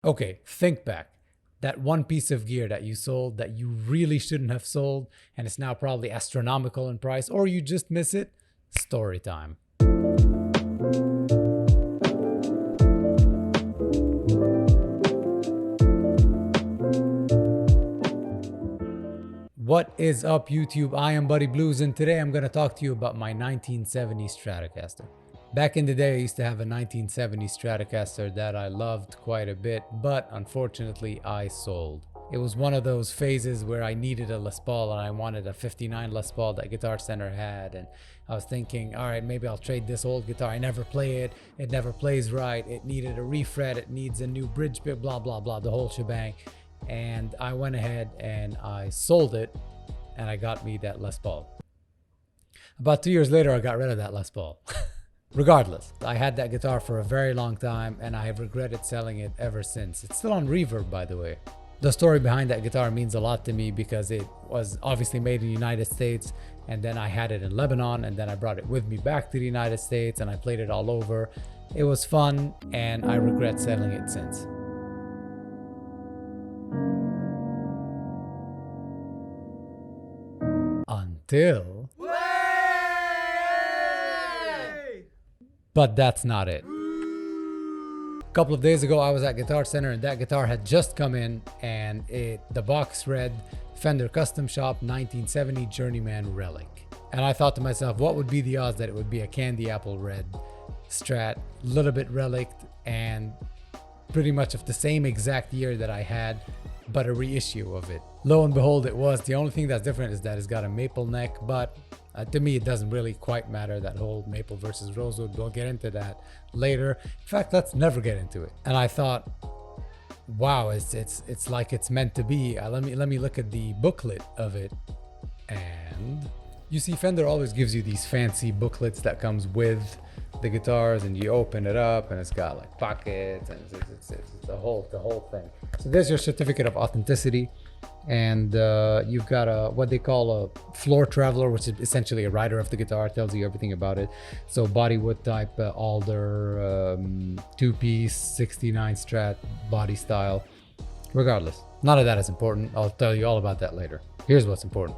Okay, think back. That one piece of gear that you sold that you really shouldn't have sold, and it's now probably astronomical in price, or you just miss it. Story time. What is up, YouTube? I am Buddy Blues, and today I'm going to talk to you about my 1970 Stratocaster. Back in the day, I used to have a 1970 Stratocaster that I loved quite a bit, but unfortunately, I sold. It was one of those phases where I needed a Les Paul and I wanted a 59 Les Paul that Guitar Center had, and I was thinking, all right, maybe I'll trade this old guitar. I never play it. It never plays right. It needed a refret. It needs a new bridge bit, blah, blah, blah, the whole shebang. And I went ahead and I sold it, and I got me that Les Paul. About 2 years later, I got rid of that Les Paul. Regardless, I had that guitar for a very long time, and I have regretted selling it ever since. It's still on reverb, by the way. The story behind that guitar means a lot to me because it was obviously made in the United States, and then I had it in Lebanon, and then I brought it with me back to the United States, and I played it all over. It was fun, and I regret selling it since. Until... But that's not it. A couple of days ago, I was at Guitar Center, and that guitar had just come in, and the box read Fender Custom Shop 1970 Journeyman Relic. And I thought to myself, what would be the odds that it would be a candy apple red Strat, a little bit relicked, and pretty much of the same exact year that I had, but a reissue of it. Lo and behold, it was. The only thing that's different is that it's got a maple neck, but to me, it doesn't really quite matter, that whole maple versus rosewood. We'll get into that later. In fact, let's never get into it. And I thought, wow, it's like it's meant to be. Let me look at the booklet of it. And you see, Fender always gives you these fancy booklets that comes with the guitars, and you open it up and it's got like pockets, and it's the whole thing. So there's your certificate of authenticity, and you've got what they call a floor traveler, which is essentially a rider of the guitar. It tells you everything about it. So bodywood type, alder, two-piece 69 Strat body style. Regardless, none of that is important. I'll tell you all about that later. Here's what's important.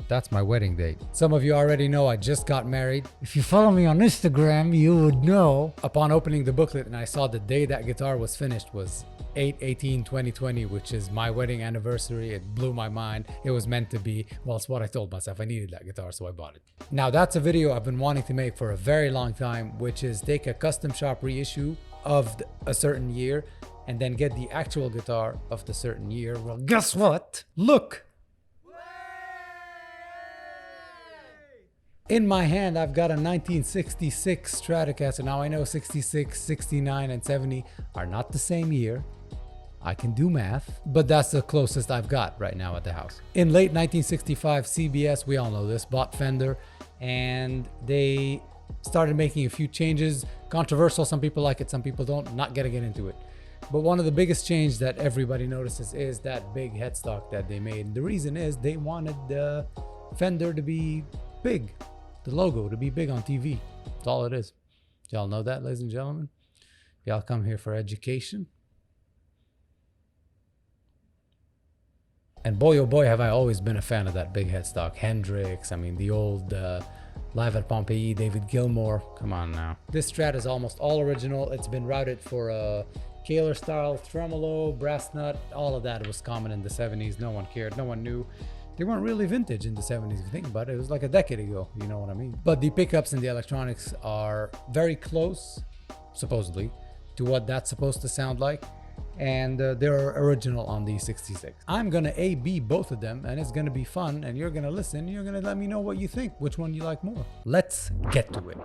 That's my wedding date. Some of you already know I just got married. If you follow me on Instagram, you would know. Upon opening the booklet and I saw the day that guitar was finished was 8/18/2020, which is my wedding anniversary. It blew my mind. It was meant to be. Well, it's what I told myself. I needed that guitar, so I bought it. Now, that's a video I've been wanting to make for a very long time, which is take a custom shop reissue of a certain year and then get the actual guitar of the certain year. Well, guess what? Look! In my hand, I've got a 1966 Stratocaster. Now I know 66, 69, and 70 are not the same year. I can do math, but that's the closest I've got right now at the house. In late 1965, CBS, we all know this, bought Fender, and they started making a few changes. Controversial, some people like it, some people don't. Not gonna get into it. But one of the biggest changes that everybody notices is that big headstock that they made. And the reason is they wanted the Fender to be big. The logo to be big on TV. That's all it is. Y'all know that, ladies and gentlemen? Y'all come here for education. And boy, oh boy, have I always been a fan of that big headstock. Hendrix, I mean, the old Live at Pompeii, David Gilmour. Come on now. This Strat is almost all original. It's been routed for a Kaler style tremolo, brass nut, all of that was common in the 70s. No one cared, no one knew. They weren't really vintage in the 70s, if you think about it. It was like a decade ago, you know what I mean? But the pickups and the electronics are very close, supposedly, to what that's supposed to sound like. And they're original on the 66. I'm gonna A-B both of them, and it's gonna be fun, and you're gonna listen, and you're gonna let me know what you think, which one you like more. Let's get to it.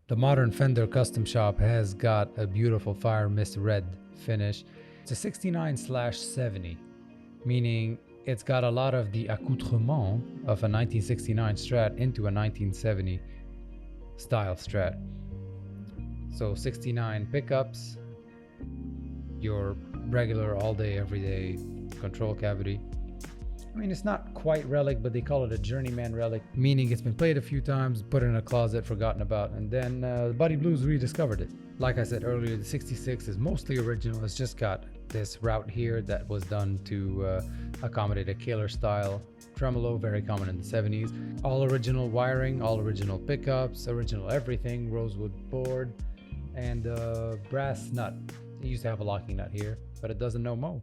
The modern Fender Custom Shop has got a beautiful fire mist red finish. It's a 69/70, meaning it's got a lot of the accoutrement of a 1969 Strat into a 1970 style Strat. So 69 pickups, your regular all day, everyday control cavity, I mean, it's not quite relic, but they call it a journeyman relic, meaning it's been played a few times, put in a closet, forgotten about, and then Buddy Blues rediscovered it. Like I said earlier, the 66 is mostly original. It's just got this route here that was done to accommodate a killer style tremolo, very common in the 70s. All original wiring, all original pickups, original everything, rosewood board, and brass nut. It used to have a locking nut here, but it doesn't no more.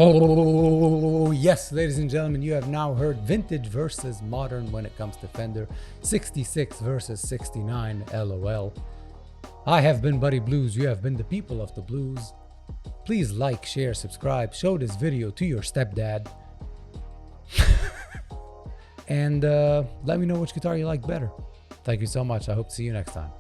Oh, yes, ladies and gentlemen, you have now heard vintage versus modern when it comes to Fender. 66 versus 69, LOL. I have been Buddy Blues. You have been the people of the blues. Please like, share, subscribe, show this video to your stepdad. And let me know which guitar you like better. Thank you so much. I hope to see you next time.